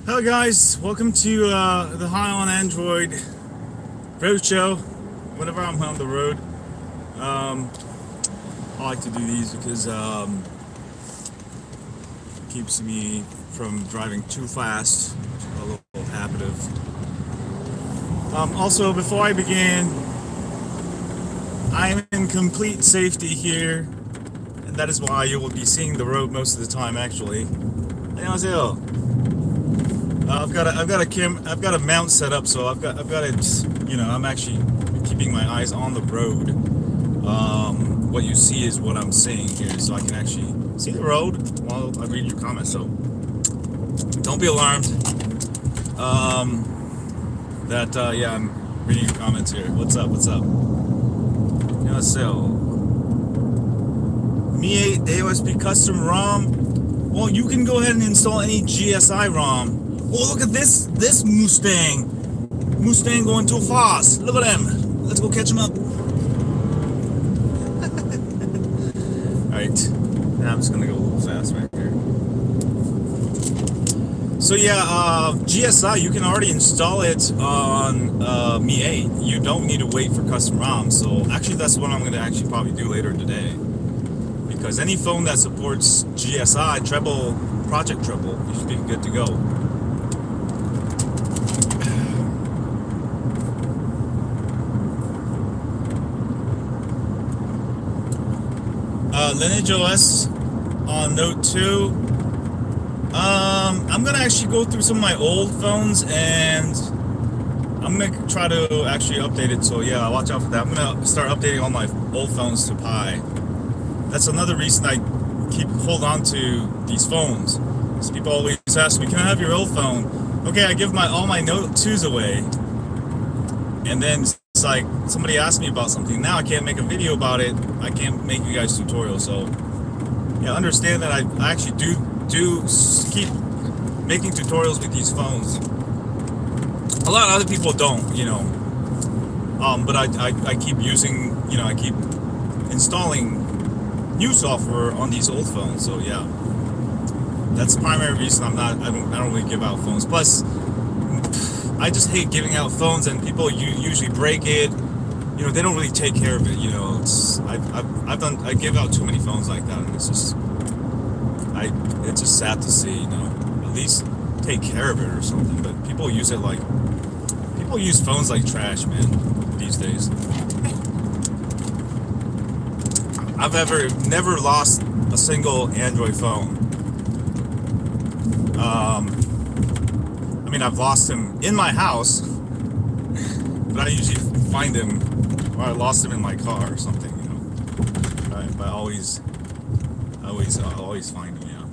Hello guys, welcome to the High on Android road show. Whenever I'm on the road, I like to do these because it keeps me from driving too fast, a little habit of. Also, before I begin, I am in complete safety here, and that is why you will be seeing the road most of the time. Actually, 안녕하세요. I've got a mount set up, so I've got it. You know, I'm actually keeping my eyes on the road. What you see is what I'm seeing here, so I can actually see the road while I read your comments. So don't be alarmed. Yeah, I'm reading your comments here. What's up? What's up? So, Mi 8 AOSP custom ROM. Well, you can go ahead and install any GSI ROM. Oh, look at this Mustang going too fast. Look at him. Let's go catch him up. Alright, now I'm just gonna go a little fast right here. So yeah, GSI, you can already install it on Mi 8. You don't need to wait for custom ROM. So actually that's what I'm gonna actually probably do later today, because any phone that supports GSI Project Treble, you should be good to go. Lineage OS on Note 2. I'm gonna actually go through some of my old phones and I'm gonna try to actually update it. So yeah, watch out for that. I'm gonna start updating all my old phones to Pi. That's another reason I hold on to these phones. Because people always ask me, "Can I have your old phone?" Okay, I give all my Note 2s away, and then it's like somebody asked me about something. Now I can't make a video about it. I can't make you guys tutorials. So yeah, understand that I actually do keep making tutorials with these phones. A lot of other people don't, you know. But I keep using, you know, I keep installing new software on these old phones. So yeah, that's the primary reason I don't really give out phones. Plus, I just hate giving out phones, and people usually break it. You know, they don't really take care of it. You know, I give out too many phones like that, and it's just sad to see. You know, at least take care of it or something. But people use phones like trash, man, these days. I've never lost a single Android phone. I mean, I've lost them in my house, but I usually find them, or I lost them in my car or something, you know. But I always find them, yeah.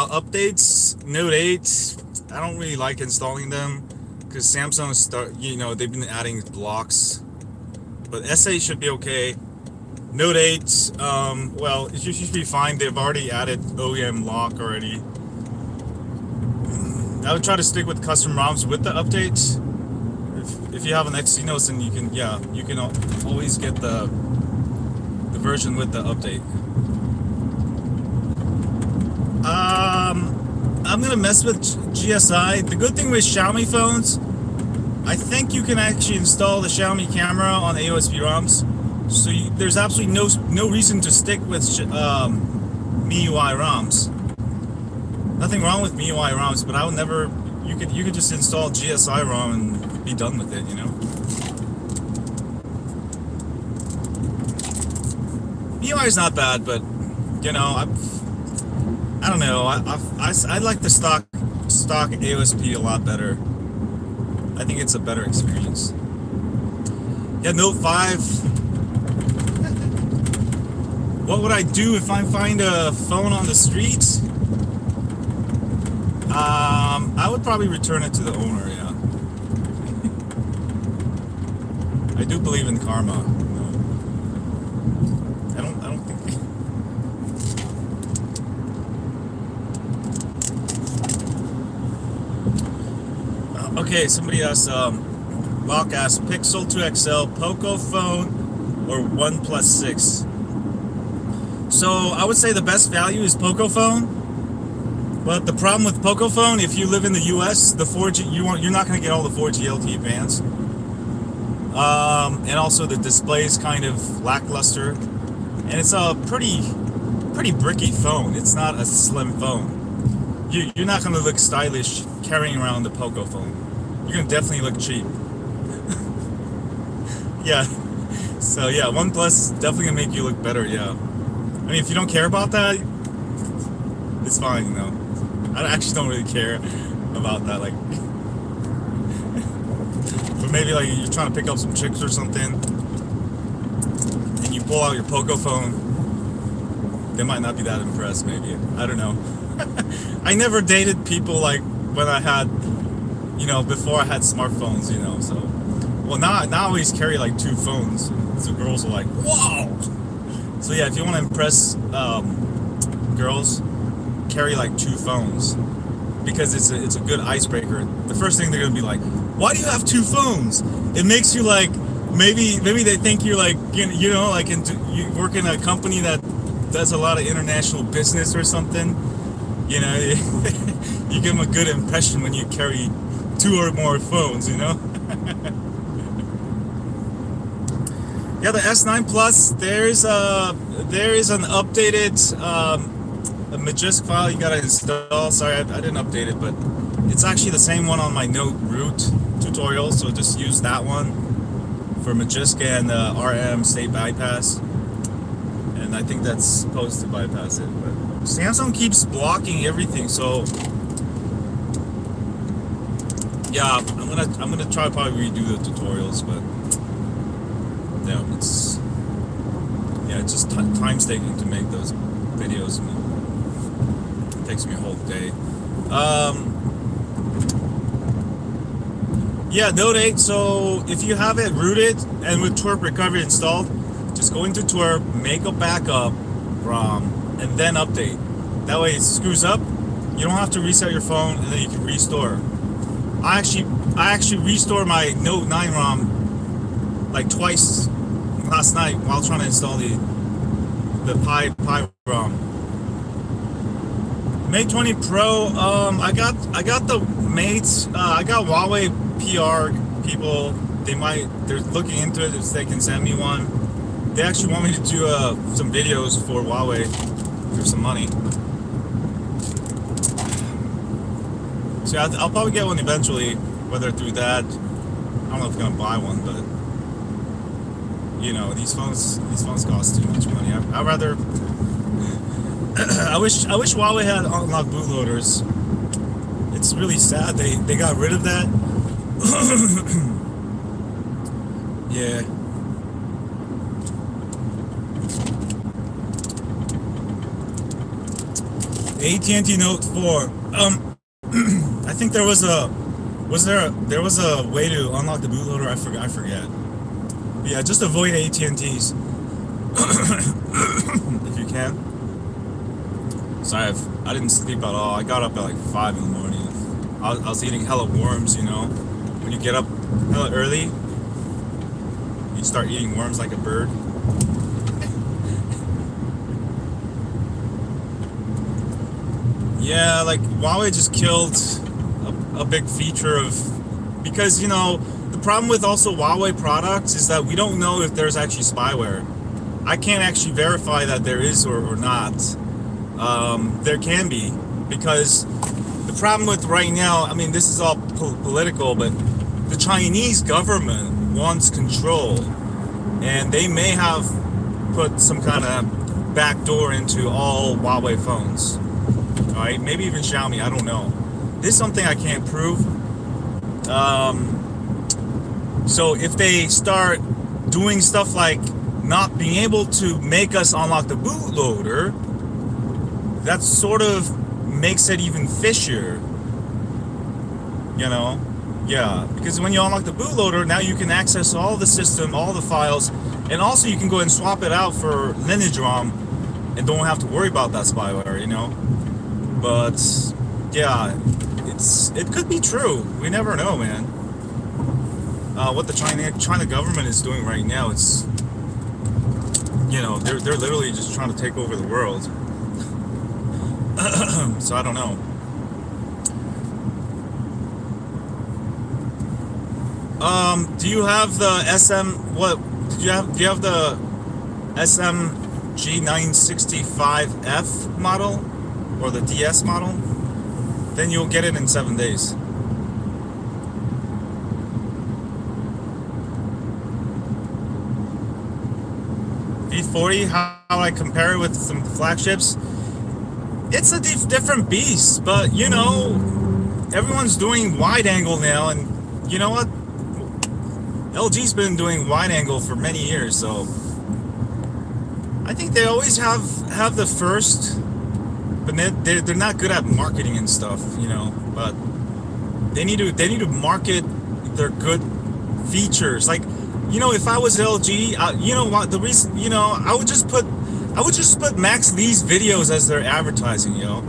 Updates, Note 8. I don't really like installing them because Samsung they've been adding blocks. But S8 should be okay. Note 8, well, it should be fine. They've already added OEM lock already. I would try to stick with custom ROMs with the updates. If you have an Exynos, then you can always get the version with the update. I'm gonna mess with GSI. The good thing with Xiaomi phones, I think you can actually install the Xiaomi camera on AOSP ROMs, so there's absolutely no reason to stick with MIUI ROMs. Nothing wrong with MIUI ROMs, but I would never. You could just install GSI ROM and be done with it, you know. MIUI is not bad, but you know, I don't know. I like the stock AOSP a lot better. I think it's a better experience. Yeah, Note 5. What would I do if I find a phone on the street? I would probably return it to the owner, yeah. I do believe in karma. I don't think... Okay, somebody asked, Lock asked, Pixel 2 XL, Poco phone, or OnePlus 6. So I would say the best value is Pocophone. But the problem with Pocophone, if you live in the US, the 4G you're not going to get all the 4G LTE bands. And also the display is kind of lackluster, and it's a pretty bricky phone. It's not a slim phone. You're not going to look stylish carrying around the Pocophone. You're going to definitely look cheap. Yeah. So yeah, OnePlus is definitely going to make you look better. Yeah. I mean, if you don't care about that, it's fine, you know. I actually don't really care about that, like. But maybe like you're trying to pick up some chicks or something, and you pull out your Pocophone, they might not be that impressed. Maybe, I don't know. I never dated people like when I had, you know, before I had smartphones, you know. So, well, now I always carry like 2 phones. So girls are like, whoa. So yeah, if you want to impress girls, carry like 2 phones, because it's a good icebreaker. The first thing they're gonna be like, why do you have 2 phones? It makes you like, maybe they think you're like, you know, like you work in a company that does a lot of international business or something. You know, you give them a good impression when you carry 2 or more phones, you know. Yeah, the S9 Plus, there is an updated a Magisk file you gotta install. Sorry, I didn't update it, but it's actually the same one on my Note root tutorial, so just use that one for Magisk and RM state bypass, and I think that's supposed to bypass it. But Samsung keeps blocking everything, so yeah, I'm gonna try to probably redo the tutorials, but yeah, it's just time taking to make those videos. It takes me a whole day. Yeah, Note 8, so if you have it rooted and with twerp recovery installed, just go into twerp, make a backup ROM, and then update. That way it screws up, you don't have to reset your phone, and then you can restore. I actually restored my Note 9 ROM like twice last night while trying to install the Pi ROM. Mate 20 Pro, I got the Mates, I got Huawei PR people. They're looking into it if they can send me one. They actually want me to do some videos for Huawei for some money. So I'll probably get one eventually, whether through that. I don't know if I'm gonna buy one, but you know, these phones cost too much money. I'd rather. I wish Huawei had unlocked bootloaders. It's really sad they got rid of that. Yeah. AT&T Note 4. I think there was a way to unlock the bootloader. I forget. But yeah, just avoid AT&Ts if you can. Sorry, I didn't sleep at all. I got up at like 5 in the morning. I was eating hella worms, you know. When you get up hella early, you start eating worms like a bird. Yeah, like Huawei just killed a big feature of, because, you know, the problem with also Huawei products is that we don't know if there's actually spyware. I can't actually verify that there is or not. There can be, because the problem with right now, I mean, this is all political, but the Chinese government wants control, and they may have put some kind of backdoor into all Huawei phones. All right, maybe even Xiaomi, I don't know. This is something I can't prove. So if they start doing stuff like not being able to make us unlock the bootloader, that sort of makes it even fishier, you know? Yeah, because when you unlock the bootloader, now you can access all the system, all the files, and also you can go ahead and swap it out for Lineage ROM and don't have to worry about that spyware, you know? But yeah, it could be true. We never know, man. What the China government is doing right now, it's you know, they're literally just trying to take over the world. So I don't know. Do you have the do you have the SMG965F model or the DS model? Then you'll get it in 7 days. V40, how I compare it with some flagships, it's a different beast, but you know, everyone's doing wide angle now, and you know what? LG's been doing wide angle for many years, so I think they always have the first, but they're not good at marketing and stuff, you know. But they need to market their good features. Like, you know, if I was LG, you know what, the reason, you know, I would just put Max Lee's videos as their advertising, you know.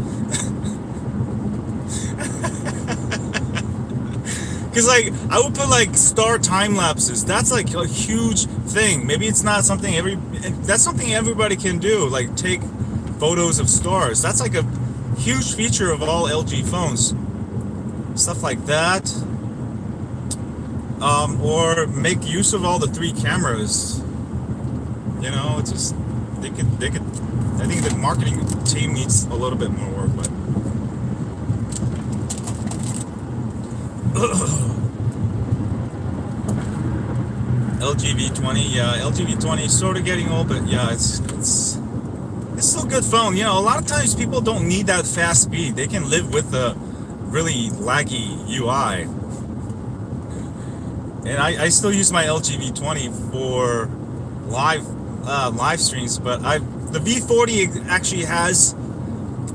Because like I would put like star time lapses. That's like a huge thing. Maybe it's not something that's something everybody can do. Like take photos of stars. That's like a huge feature of all LG phones. Stuff like that. Or make use of all the 3 cameras. You know, it's just they could. I think the marketing team needs a little bit more work, but. LG V20, yeah, LG V20 is sort of getting old, but yeah, it's still a good phone. You know, a lot of times people don't need that fast speed. They can live with the really laggy UI. And I still use my LG V20 for live streams, but the V40 actually has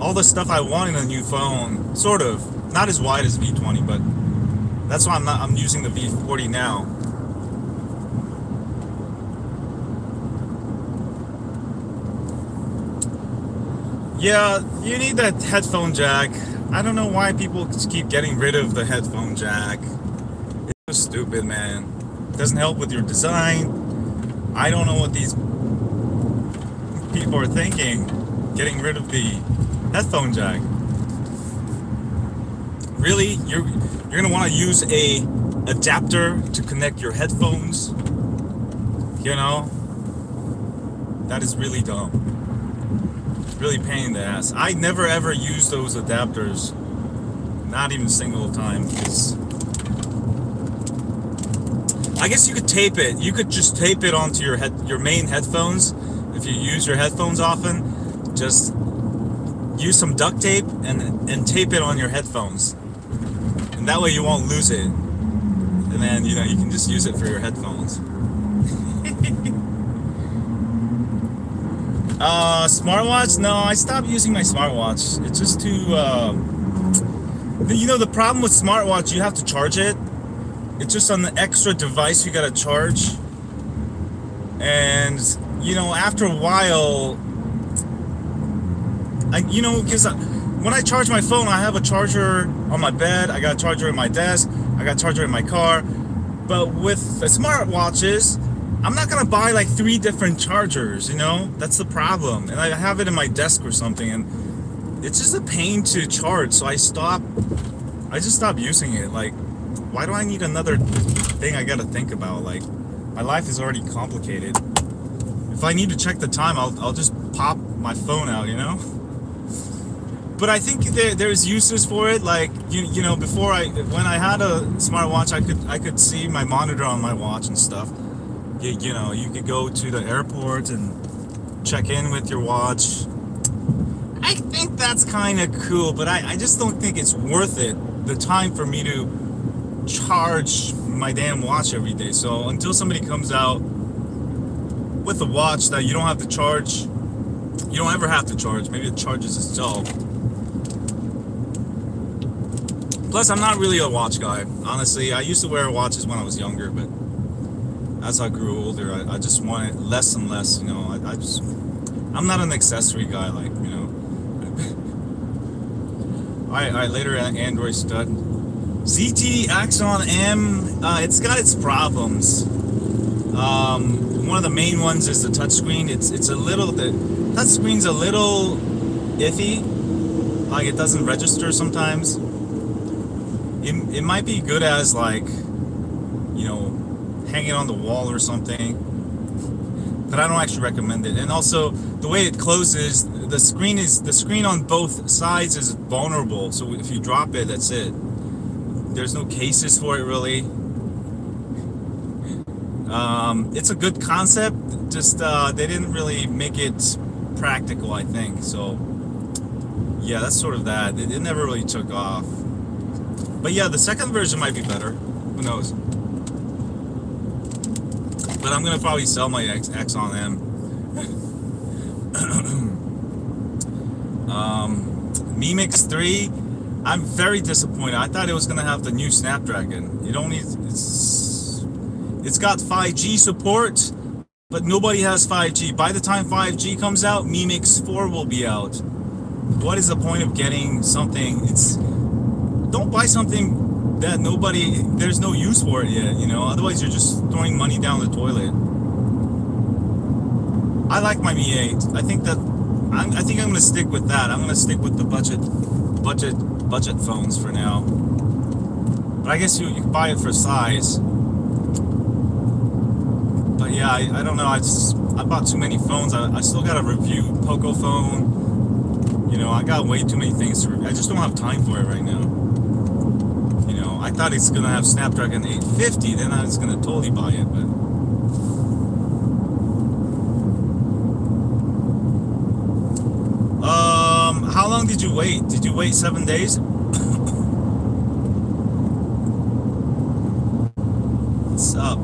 all the stuff I want in a new phone, sort of. Not as wide as V20, but that's why I'm using the V40 now. Yeah, you need that headphone jack. I don't know why people keep getting rid of the headphone jack. It's so stupid, man. It doesn't help with your design. I don't know what these people are thinking, getting rid of the headphone jack. Really? You're gonna want to use a adapter to connect your headphones? You know? That is really dumb. It's really pain in the ass. I never ever use those adapters. Not even a single time, because I guess you could tape it. You could just tape it onto your main headphones. If you use your headphones often, just use some duct tape and tape it on your headphones. And that way you won't lose it. And then, you know, you can just use it for your headphones. Smartwatch? No, I stopped using my smartwatch. It's just too, you know, the problem with smartwatch, you have to charge it. It's just on the extra device you gotta charge. And, you know, after a while, you know, because when I charge my phone, I have a charger on my bed, I got a charger in my desk, I got a charger in my car. But with the smartwatches, I'm not gonna buy like 3 different chargers, you know? That's the problem. And I have it in my desk or something, and it's just a pain to charge, so I just stopped using it. Like, why do I need another thing I gotta think about? Like, my life is already complicated. If I need to check the time, I'll just pop my phone out, you know? But I think there's uses for it. Like, you know, before when I had a smartwatch, I could see my monitor on my watch and stuff. You know, you could go to the airport and check in with your watch. I think that's kind of cool, but I just don't think it's worth it, the time for me to charge my damn watch every day. So until somebody comes out with a watch that you don't have to charge, you don't ever have to charge, maybe it charges itself. Plus, I'm not really a watch guy, honestly. I used to wear watches when I was younger, but as I grew older, I just wanted less and less, you know. I'm not an accessory guy, like, you know. Alright, later Android stud. ZT Axon M, it's got its problems. one of the main ones is the touchscreen. It's a little, the touchscreen's a little iffy. Like it doesn't register sometimes. It might be good as like, you know, hang it on the wall or something, but I don't actually recommend it. And also the way it closes, the screen on both sides is vulnerable, so if you drop it, that's it. There's no cases for it really. It's a good concept, just they didn't really make it practical, I think. So yeah, that's sort of that. It never really took off. But yeah, the second version might be better. Who knows? But I'm gonna probably sell my X on M. Mi-Mix 3, I'm very disappointed. I thought it was gonna have the new Snapdragon. It's got 5G support, but nobody has 5G. By the time 5G comes out, Mi-Mix 4 will be out. What is the point of getting something? Don't buy something that there's no use for it yet, you know, otherwise you're just throwing money down the toilet. I like my Mi 8. I think I'm gonna stick with that. I'm gonna stick with the budget phones for now. But I guess you can buy it for size. But yeah, I don't know, I bought too many phones. I still gotta review Poco phone. You know, I got way too many things to review. I just don't have time for it right now. I thought it's gonna have Snapdragon 850, then I was gonna totally buy it, but how long did you wait? Did you wait 7 days? What's up?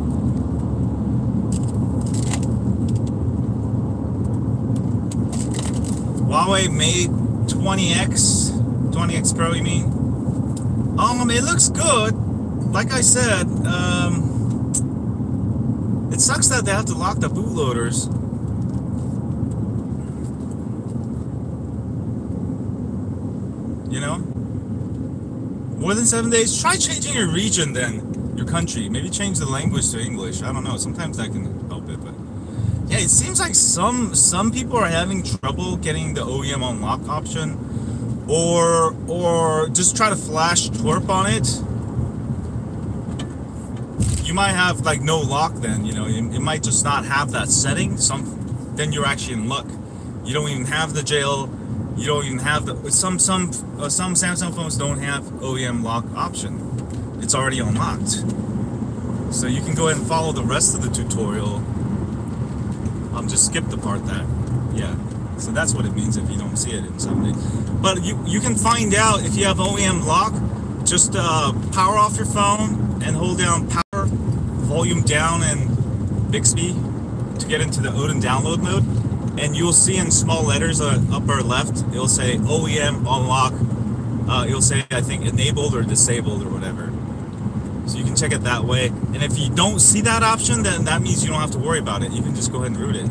Huawei Mate 20X Pro, you mean? It looks good. Like I said, it sucks that they have to lock the bootloaders. You know? More than 7 days? Try changing your region then. Your country. Maybe change the language to English. I don't know. Sometimes that can help it, but yeah, it seems like some people are having trouble getting the OEM unlock option. Or just try to flash twerp on it. You might have like no lock then, you know, it might just not have that setting. Then you're actually in luck. You don't even have the jail. You don't even have the some Samsung phones don't have OEM lock option. It's already unlocked. So you can go ahead and follow the rest of the tutorial. Just skip the part that, yeah. So that's what it means if you don't see it in something. But you can find out if you have OEM lock. Just power off your phone and hold down power, volume down, and Bixby to get into the Odin download mode. And you'll see in small letters upper left, it'll say OEM unlock. It'll say, I think, enabled or disabled or whatever. So you can check it that way. And if you don't see that option, then that means you don't have to worry about it. You can just go ahead and root it.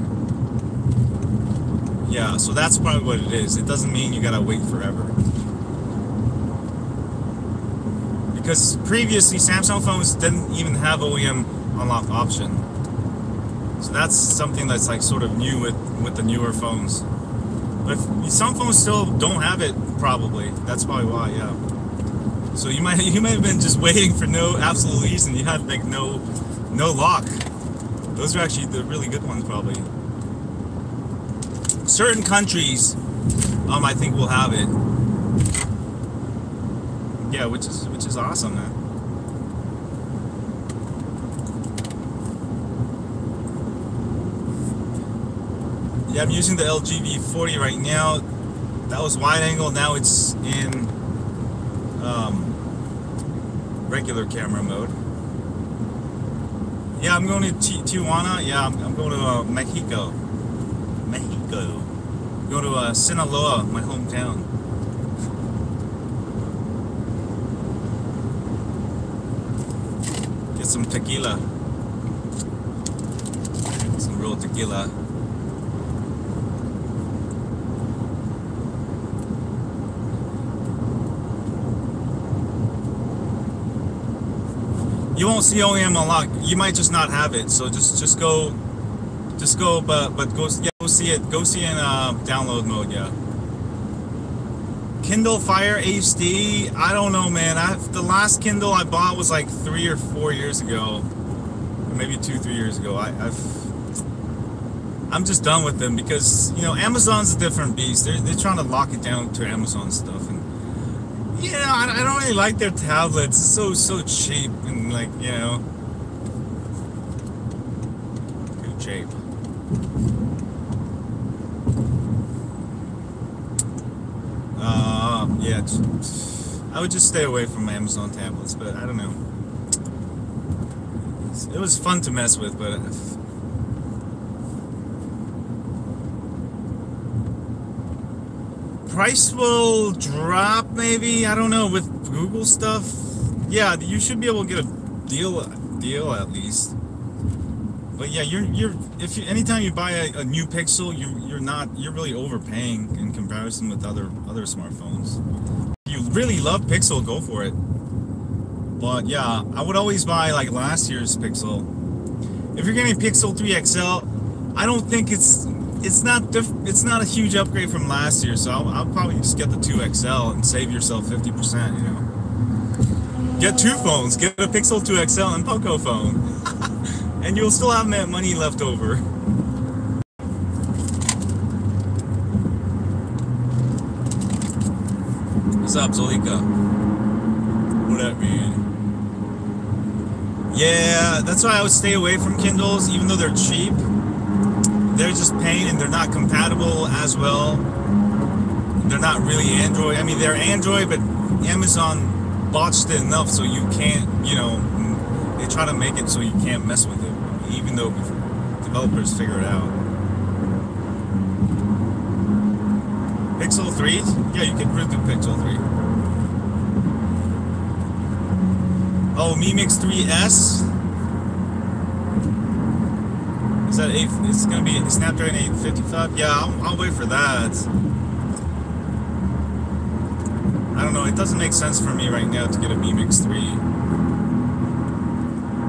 Yeah, so that's probably what it is. It doesn't mean you gotta wait forever. Because previously, Samsung phones didn't even have OEM unlock option. So that's something that's like sort of new with the newer phones. But some phones still don't have it, probably. That's probably why, yeah. So you might have been just waiting for no absolute reason. You had like no lock. Those are actually the really good ones, probably. Certain countries, I think will have it. Yeah, which is awesome, man. Yeah, I'm using the LG V40 right now. That was wide angle. Now it's in regular camera mode. Yeah, I'm going to Tijuana. Yeah, I'm going to Mexico. Go to Sinaloa, my hometown. Get some tequila. Some real tequila. You won't see OEM unlock. You might just not have it. So just go Just go, but go, yeah, go see it. Go see it in download mode, yeah. Kindle Fire HD. I don't know, man. The last Kindle I bought was like 3 or 4 years ago, or maybe 2-3 years ago. I'm just done with them because, you know, Amazon's a different beast. They're trying to lock it down to Amazon stuff, and you know, I don't really like their tablets. It's so cheap and, like, you know, too cheap. Yeah, I would just stay away from Amazon tablets, but I don't know. It was fun to mess with, but price will drop, maybe. I don't know, with Google stuff. Yeah, you should be able to get a deal at least. But yeah, anytime you buy a new Pixel, you're really overpaying in comparison with other smartphones. If you really love Pixel, go for it. But yeah, I would always buy like last year's Pixel. If you're getting Pixel 3 XL, I don't think it's not a huge upgrade from last year. So I'll probably just get the 2 XL and save yourself 50%. You know, get 2 phones, get a Pixel 2 XL and Poco phone. And you'll still have money left over. What's up, Zolika? What up, man? Yeah, that's why I would stay away from Kindles, even though they're cheap. They're just pain, and they're not compatible as well. They're not really Android. I mean, they're Android, but Amazon botched it enough so you can't, you know, they try to make it so you can't mess with it, even though developers figure it out. Pixel 3? Yeah, you can root through Pixel 3. Oh, Mi Mix 3S? Is that it's gonna be Snapdragon 855? Yeah, I'll wait for that. I don't know, it doesn't make sense for me right now to get a Mi Mix 3.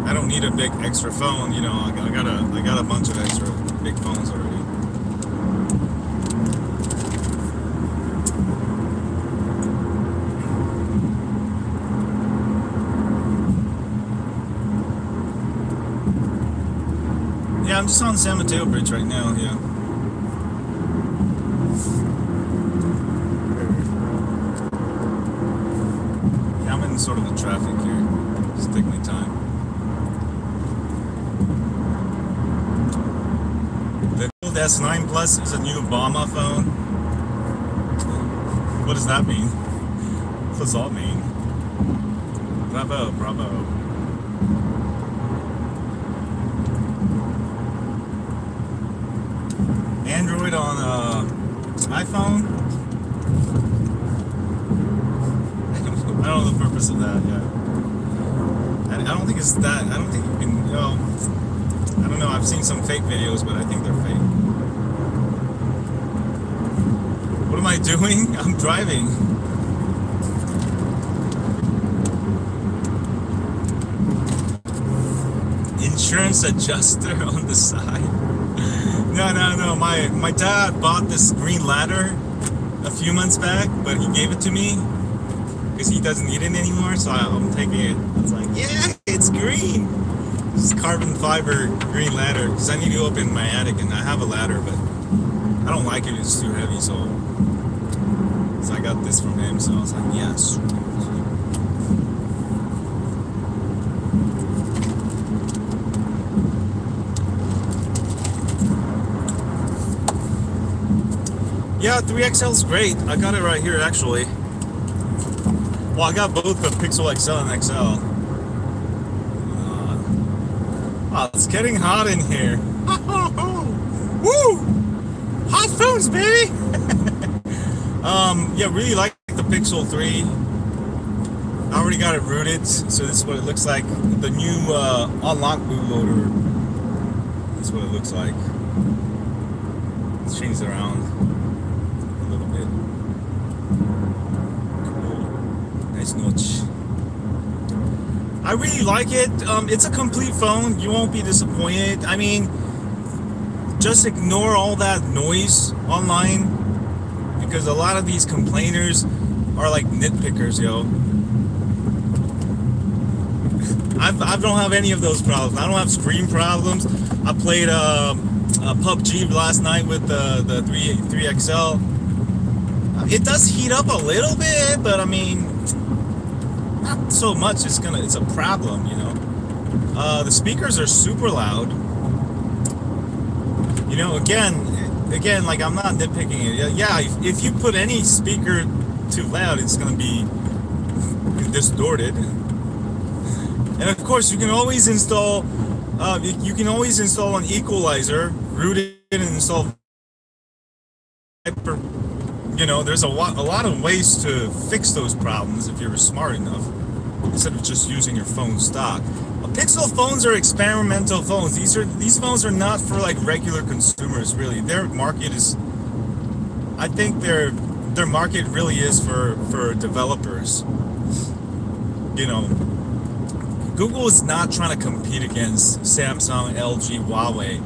I don't need a big extra phone, you know. I got a bunch of extra big phones already. Yeah, I'm just on San Mateo Bridge right now. Yeah. Yeah, I'm in sort of the traffic here. Just take my time. The S9 Plus is a new Obama phone. What does that mean? What does all mean? Bravo, bravo. Android on iPhone? I don't know the purpose of that, yeah. I don't think it's that. I don't think you can, you know, I don't know, I've seen some fake videos, but I think they're fake. What am I doing? I'm driving. Insurance adjuster on the side. No. My dad bought this green ladder a few months back, but he gave it to me because he doesn't need it anymore, so I'm taking it. It's like, yeah, it's green. It's carbon fiber green ladder because I need to open my attic, and I have a ladder, but I don't like it. It's too heavy, so I got this from him. So I was like, yes. Yeah, 3XL is great. I got it right here, actually. Well, I got both the Pixel XL and XL. Oh, it's getting hot in here. Woo! Hot phones, baby! Yeah, really like the Pixel 3. I already got it rooted, so this is what it looks like. The new unlock bootloader. This is what it looks like. Let's change it around. Nice notch. I really like it. It's a complete phone. You won't be disappointed. I mean, just ignore all that noise online, because a lot of these complainers are like nitpickers, yo. I don't have any of those problems. I don't have screen problems. I played a PUBG last night with the 3XL. It does heat up a little bit, but I mean, not so much. It's a problem, you know. The speakers are super loud. You know, again, like, I'm not nitpicking it. Yeah, if you put any speaker too loud, it's gonna be distorted. And of course, you can always install an equalizer, root it and install. You know, there's a lot of ways to fix those problems if you're smart enough, instead of just using your phone stock. Pixel phones are experimental phones. These phones are not for like regular consumers, really. Their market is, I think their market really is for developers. You know, Google is not trying to compete against Samsung, LG, Huawei,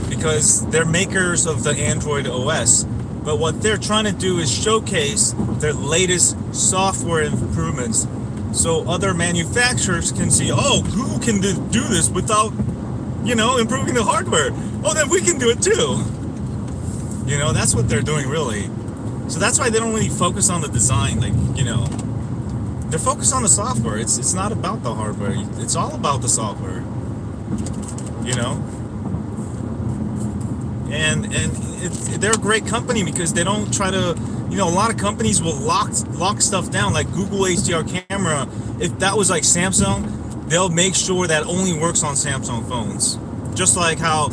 because they're makers of the Android OS. But what they're trying to do is showcase their latest software improvements, so other manufacturers can see, oh, Google can do this without, you know, improving the hardware. Oh, then we can do it too. You know, that's what they're doing, really. So that's why they don't really focus on the design, like, you know. They're focused on the software. It's not about the hardware. It's all about the software. You know? And they're a great company because they don't try to, you know, a lot of companies will lock stuff down, like Google HDR camera. If that was like Samsung, they'll make sure that only works on Samsung phones. Just like how,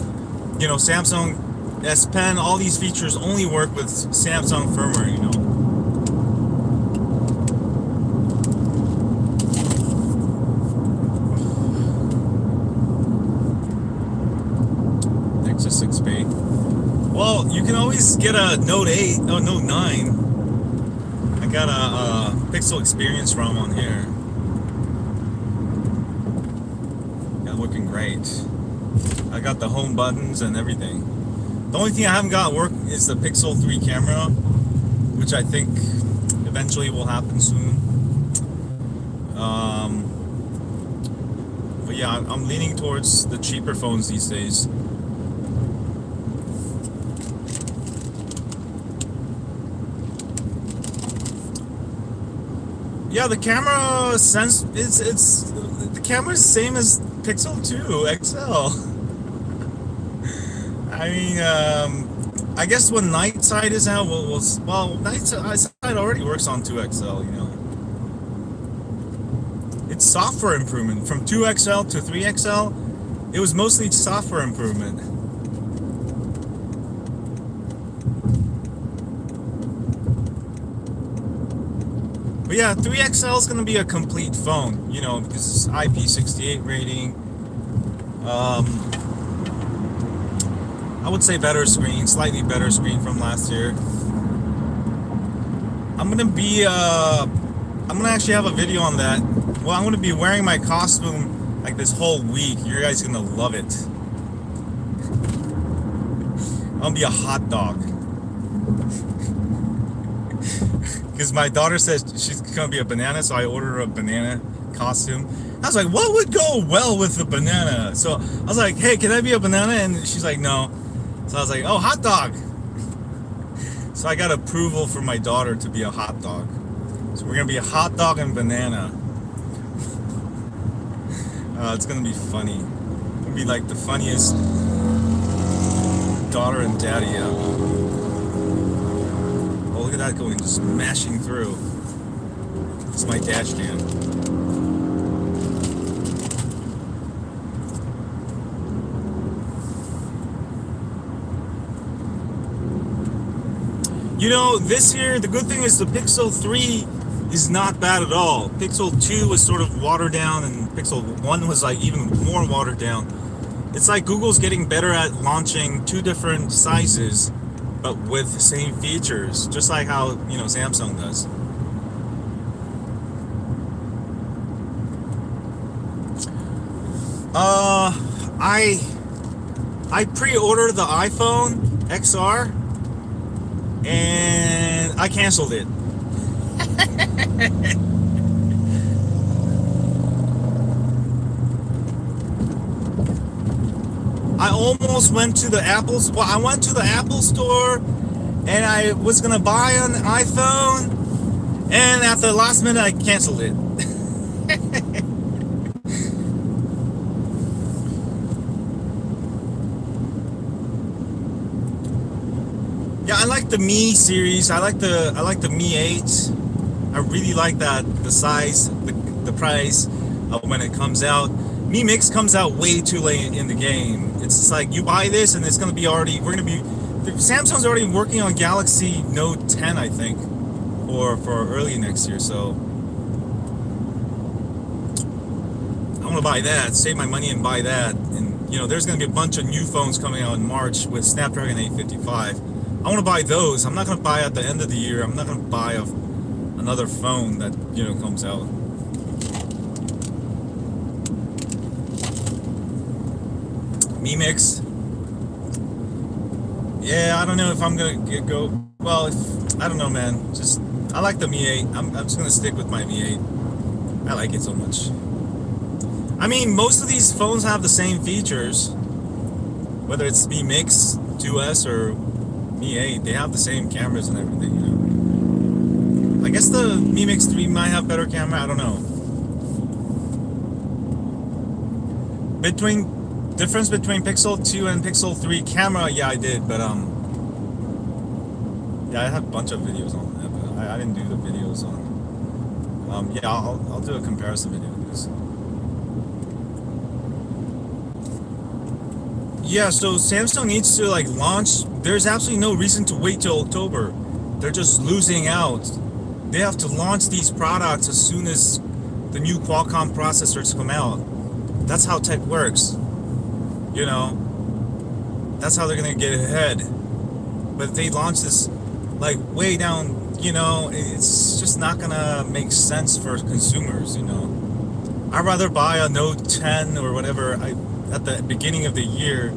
you know, Samsung S Pen, all these features only work with Samsung firmware, you know. Nexus 6B. Well, you can always get a Note 8, oh, Note 9. I got a Pixel Experience ROM on here. Yeah, looking great. I got the home buttons and everything. The only thing I haven't got work is the Pixel 3 camera, which I think eventually will happen soon. But yeah, I'm leaning towards the cheaper phones these days. Yeah, the camera the camera's same as Pixel 2 XL. I mean, I guess when Night Side is out, well, Night Side already works on 2XL, you know. It's software improvement. From 2XL to 3XL, it was mostly software improvement. But yeah, 3XL is going to be a complete phone, you know, because it's IP68 rating. I would say better screen, slightly better screen from last year. I'm going to actually have a video on that. Well, I'm going to be wearing my costume like this whole week. You guys are going to love it. I'm going to be a hot dog. Because my daughter says she's gonna be a banana, so I ordered her a banana costume. I was like, what would go well with the banana? So I was like, hey, can I be a banana? And she's like, no. So I was like, oh, hot dog. So I got approval for my daughter to be a hot dog. So we're gonna be a hot dog and banana. It's gonna be funny. It's gonna be like the funniest daughter and daddy out. Look at that going, smashing through. It's my dash cam. You know, this year, the good thing is the Pixel 3 is not bad at all. Pixel 2 was sort of watered down, and Pixel 1 was like even more watered down. It's like Google's getting better at launching two different sizes, but with the same features, just like how, you know, Samsung does. I pre-ordered the iPhone XR and I canceled it. I almost went to the Apple. Well, I went to the Apple store and I was gonna buy an iPhone, and at the last minute I canceled it. Yeah, I like the Mi series. I like the Mi 8. I really like that, the size, the price when it comes out. Mi Mix comes out way too late in the game. It's just like you buy this and it's gonna be already. Samsung's already working on Galaxy Note 10, I think, for early next year. So I want to buy that, save my money and buy that. And you know, there's gonna be a bunch of new phones coming out in March with Snapdragon 855. I want to buy those. I'm not gonna buy at the end of the year. I'm not gonna buy another phone that, you know, comes out. Mi Mix. Yeah, I don't know if I'm gonna go. Well, I don't know, man. Just I like the Mi 8. I'm just gonna stick with my Mi 8. I like it so much. I mean, most of these phones have the same features. Whether it's Mi Mix 2S or Mi 8, they have the same cameras and everything, you know. I guess the Mi Mix 3 might have better camera. I don't know. Difference between Pixel 2 and Pixel 3 camera, yeah, I did, but yeah, I have a bunch of videos on that, but I didn't do the videos on. Yeah, I'll do a comparison video of this. Yeah, so Samsung needs to like launch. There's absolutely no reason to wait till October. They're just losing out. They have to launch these products as soon as the new Qualcomm processors come out. That's how tech works. You know, that's how they're gonna get ahead. But if they launch this like way down, you know, it's just not gonna make sense for consumers, you know. I'd rather buy a Note 10 or whatever at the beginning of the year,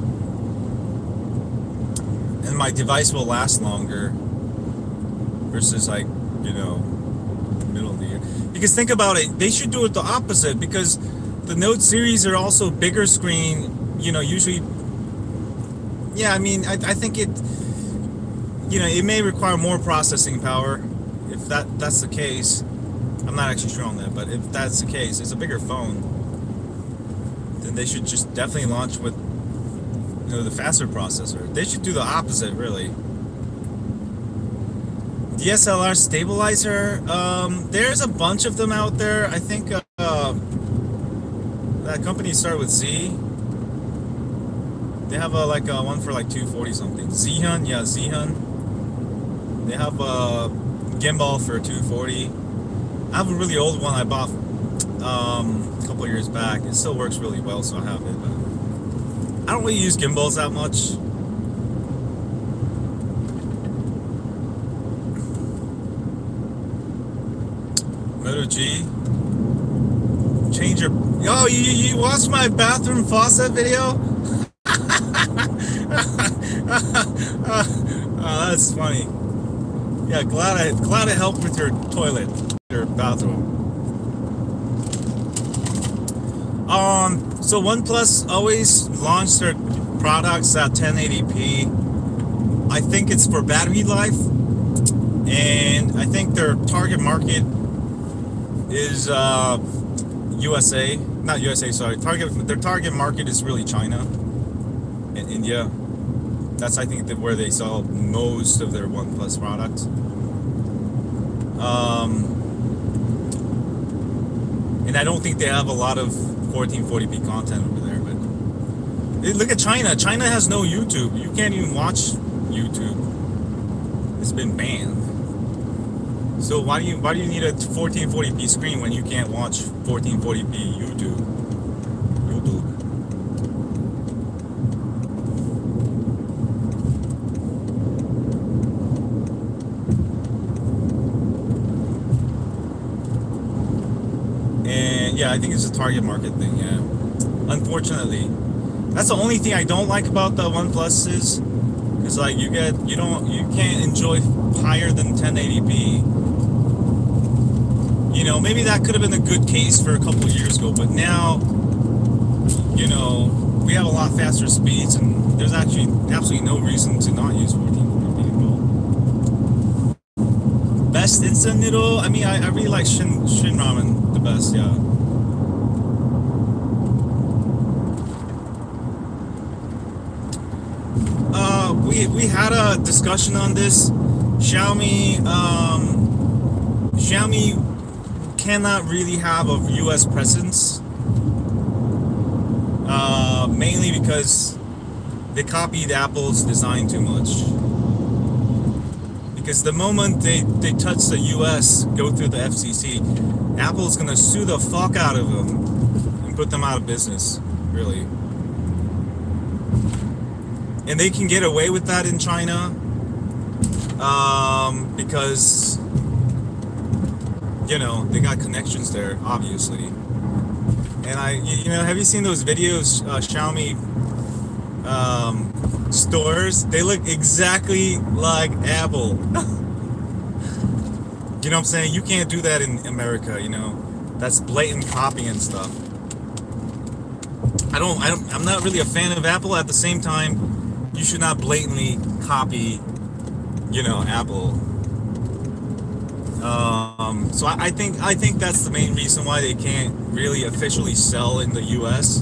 and my device will last longer versus, like, you know, middle of the year. Because think about it, they should do it the opposite, because the Note series are also bigger screen. You know, usually, yeah, I mean, I think it, you know, it may require more processing power. If that's the case, I'm not actually sure on that, but if that's the case, it's a bigger phone, then they should just definitely launch with, you know, the faster processor. They should do the opposite, really. DSLR stabilizer, there's a bunch of them out there. I think that company started with Z. They have like one for like 240 something. Zhun, yeah, Zhun. They have a gimbal for 240. I have a really old one I bought a couple of years back. It still works really well, so I have it. But I don't really use gimbals that much. Moto G. Change your. Oh, you watched my bathroom faucet video? Oh, that's funny. Yeah, glad I helped with your toilet, your bathroom. So OnePlus always launched their products at 1080p. I think it's for battery life, and I think their target market is USA, not USA, sorry. Their target market is really China and India. That's, I think, where they sell most of their OnePlus products. And I don't think they have a lot of 1440p content over there. But look at China. China has no YouTube. You can't even watch YouTube. It's been banned. So why do you need a 1440p screen when you can't watch 1440p YouTube? And yeah, I think it's a target market thing. Yeah, unfortunately, That's the only thing I don't like about the OnePluses, is like you can't enjoy higher than 1080p. You know, maybe that could have been a good case for a couple of years ago, but now, you know, we have a lot faster speeds, and there's actually absolutely no reason to not use 1440p. Best instant noodle? I mean, I really like Shin Ramen the best, yeah. We had a discussion on this. Xiaomi cannot really have a US presence, mainly because they copied Apple's design too much. Because the moment they touch the US, go through the FCC, Apple's gonna sue the fuck out of them and put them out of business, really. And they can get away with that in China, because, you know, they got connections there, obviously. And you know, have you seen those videos, Xiaomi stores? They look exactly like Apple. You know what I'm saying? You can't do that in America, you know. That's blatant copying and stuff. I'm not really a fan of Apple. At the same time, you should not blatantly copy, you know, Apple. So I think that's the main reason why they can't really officially sell in the US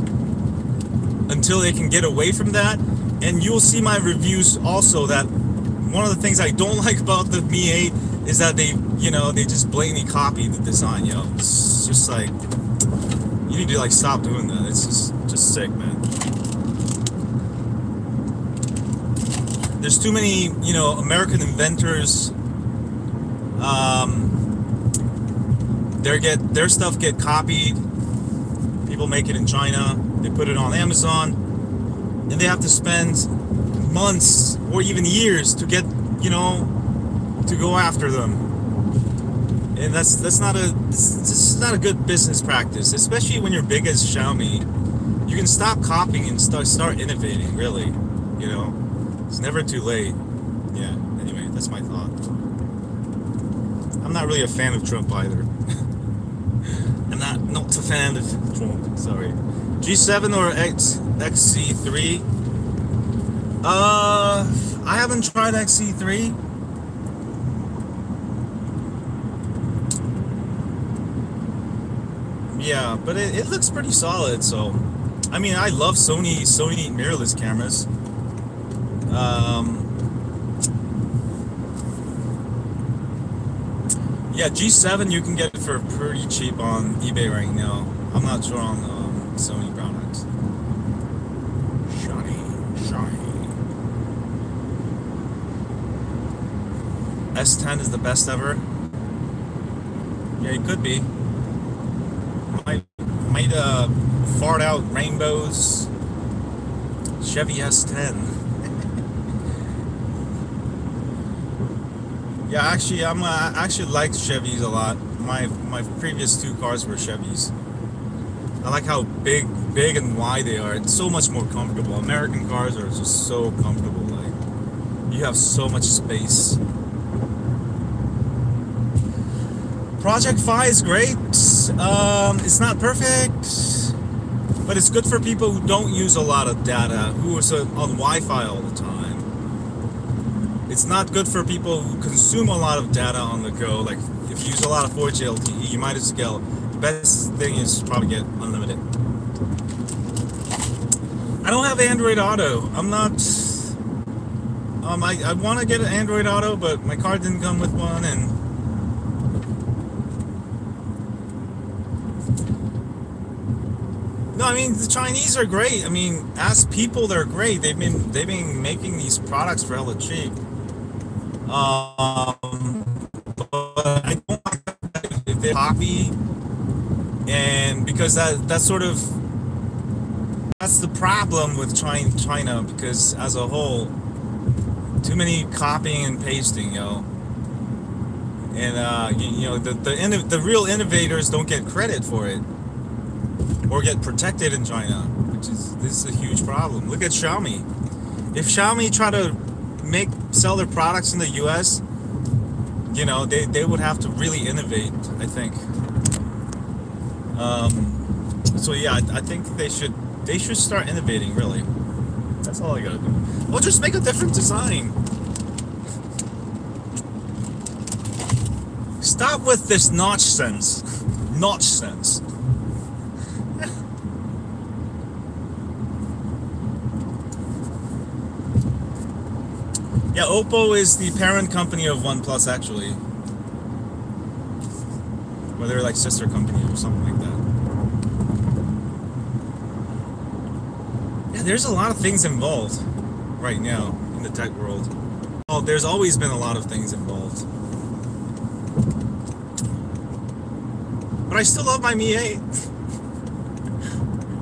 until they can get away from that. And you'll see my reviews also that one of the things I don't like about the Mi 8 is that they just blatantly copy the design, you know. It's just like, you need to like stop doing that. It's just sick, man. There's too many, you know, American inventors. Their stuff get copied. People make it in China. They put it on Amazon, and they have to spend months or even years to get, you know, to go after them. And that's not a good business practice, especially when you're big as Xiaomi. You can stop copying and start innovating. Really, you know. It's never too late. Yeah, anyway, that's my thought. I'm not really a fan of Trump either. I'm not a fan of Trump, sorry. G7 or XC3? I haven't tried XC3. Yeah, but it looks pretty solid, so. I mean, I love Sony mirrorless cameras. Yeah, G7 you can get it for pretty cheap on eBay right now. I'm not sure on Sony products. Shiny. S10 is the best ever. Yeah, it could be. Might fart out rainbows. Chevy S10. Yeah, actually, I actually like Chevys a lot. My previous two cars were Chevys. I like how big and wide they are. It's so much more comfortable. American cars are just so comfortable. Like, you have so much space. Project Fi is great. It's not perfect, but it's good for people who don't use a lot of data, who are on Wi-Fi all the time. It's not good for people who consume a lot of data on the go. Like, if you use a lot of 4G LTE, you might as well. The best thing is probably get unlimited. I don't have Android Auto. I'm not. I want to get an Android Auto, but my car didn't come with one, and no, I mean the Chinese are great. I mean, as people, they're great. They've been making these products for hella cheap. But I don't like that if they copy, and because that's the problem with China, because as a whole, too many copying and pasting, yo. And you know, the real innovators don't get credit for it or get protected in China. This is a huge problem. Look at Xiaomi. If Xiaomi try to sell their products in the US, you know, they would have to really innovate, I think. So yeah, I think they should start innovating, really. That's all I gotta do. Or just make a different design. Stop with this notch sense. Notch sense. Yeah, Oppo is the parent company of OnePlus, actually. Or they're like sister company or something like that. Yeah, there's a lot of things involved right now in the tech world. Oh, there's always been a lot of things involved. But I still love my Mi 8.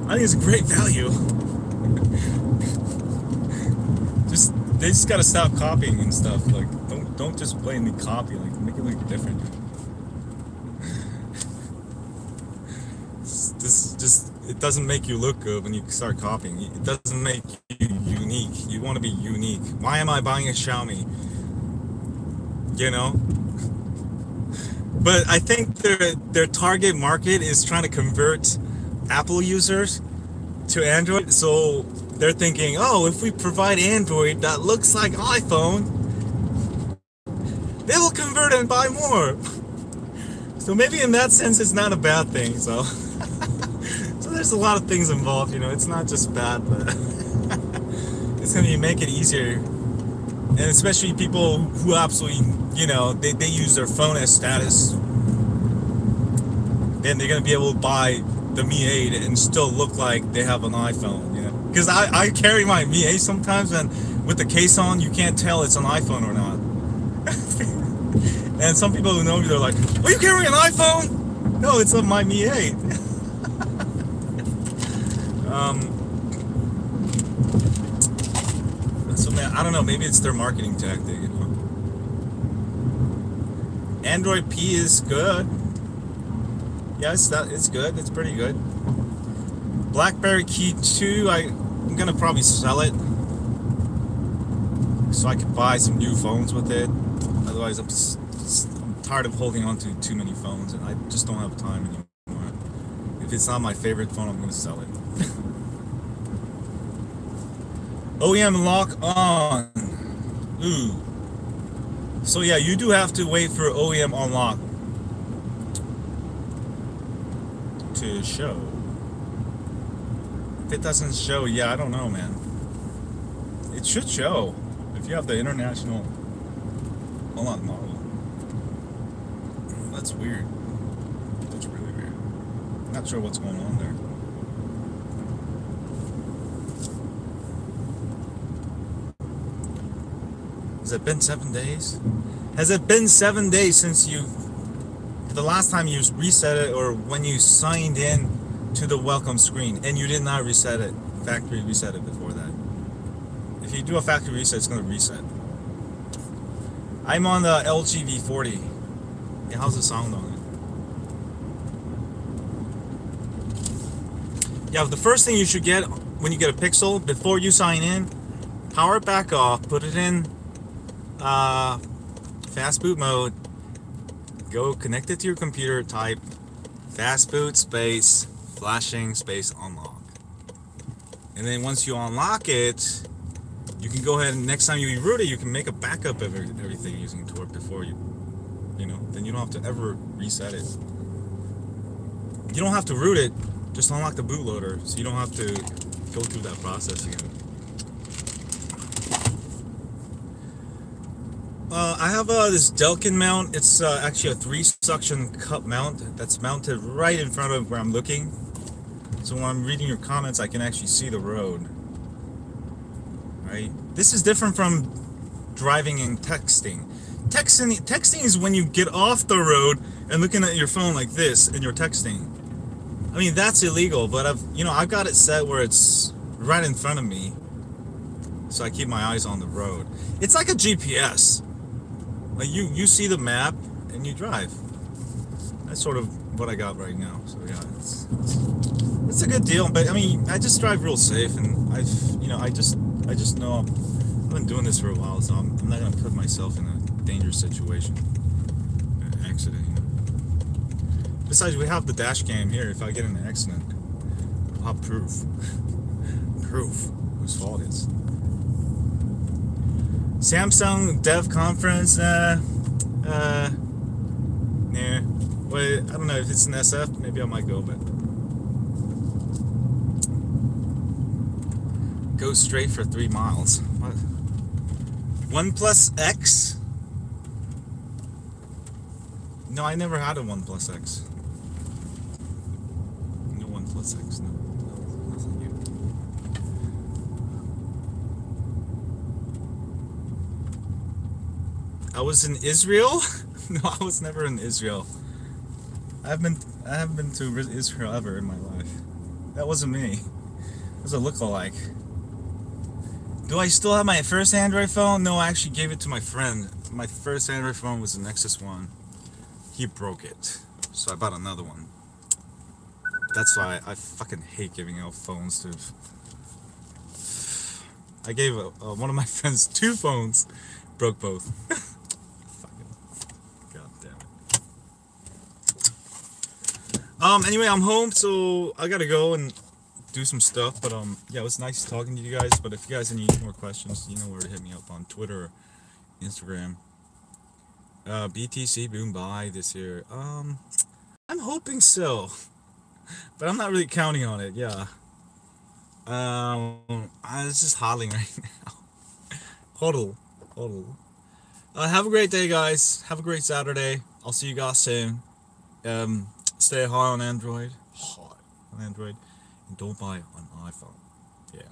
I think it's a great value. They just gotta stop copying and stuff. Like, don't just blatantly copy. Like, make it look different. It doesn't make you look good when you start copying. It doesn't make you unique. You want to be unique. Why am I buying a Xiaomi? You know. But I think their target market is trying to convert Apple users to Android. So they're thinking, oh, if we provide Android that looks like iPhone, they will convert and buy more. So maybe in that sense, it's not a bad thing. So, so there's a lot of things involved. You know, it's not just bad, but it's gonna make it easier. And especially people who absolutely, you know, they use their phone as status, then they're gonna be able to buy the Mi 8 and still look like they have an iPhone, you know. Because I carry my Mi 8 sometimes, and with the case on, you can't tell it's an iPhone or not. And some people who know me, they're like, "Are you carrying an iPhone?" No, it's on my Mi 8. So man, I don't know. Maybe it's their marketing tactic, you know. Android P is good. Yeah, it's good. It's pretty good. BlackBerry Key 2, I'm gonna probably sell it so I can buy some new phones with it. Otherwise, I'm tired of holding on to too many phones, and I just don't have time anymore. If it's not my favorite phone, I'm gonna sell it. OEM lock on. Ooh. So yeah, you do have to wait for OEM unlock to show. If it doesn't show, yeah, I don't know, man. It should show if you have the international unlock model. That's weird. That's really weird. Not sure what's going on there. Has it been 7 days? Has it been 7 days since the last time you reset it, or when you signed in to the welcome screen and you did not reset it, factory reset it before that? If you do a factory reset, it's going to reset. I'm on the LG V40. Yeah, how's the sound on it? Yeah, the first thing you should get when you get a Pixel, before you sign in, power it back off, put it in fast boot mode, go connect it to your computer, type fast boot space flashing space unlock, and then once you unlock it, you can go ahead and next time you reboot it, you can make a backup of everything using Tor before you know, then you don't have to ever reset it. You don't have to root it, just unlock the bootloader, so you don't have to go through that process again. I have this Delkin mount. It's actually a 3-suction cup mount that's mounted right in front of where I'm looking. So when I'm reading your comments, I can actually see the road. Right? This is different from driving and texting. Texting is when you get off the road and looking at your phone like this and you're texting. I mean, that's illegal, but I've got it set where it's right in front of me, so I keep my eyes on the road. It's like a GPS. Like you see the map and you drive. That's sort of what I got right now. So yeah, it's it's a good deal. But I mean, I just drive real safe, and I just know I've been doing this for a while, so I'm not gonna put myself in a dangerous situation, an accident. Besides, we have the dash cam here. If I get in an accident, I'll have proof. Proof whose fault it is. Samsung Dev Conference, nah. Wait, I don't know if it's an SF. Maybe I might go, but go straight for 3 miles. What? OnePlus X? No, I never had a OnePlus X. No OnePlus X. No, nothing new. I was in Israel? No, I was never in Israel. I haven't been to Israel ever in my life. That wasn't me. It was a look-alike. Do I still have my first Android phone? No, I actually gave it to my friend. My first Android phone was the Nexus 1. He broke it, so I bought another one. That's why I fucking hate giving out phones to. I gave one of my friends 2 phones, broke both. Fucking god damn it. Anyway, I'm home, so I gotta go and do some stuff. But yeah, it was nice talking to you guys. But if you guys have any more questions, you know where to hit me up on Twitter, or Instagram. BTC boom bye this year. I'm hoping so, but I'm not really counting on it. Yeah. It's just hollering right now. Hodl. Have a great day, guys. Have a great Saturday. I'll see you guys soon. Stay high on Android. High on Android. And don't buy an iPhone. Yeah.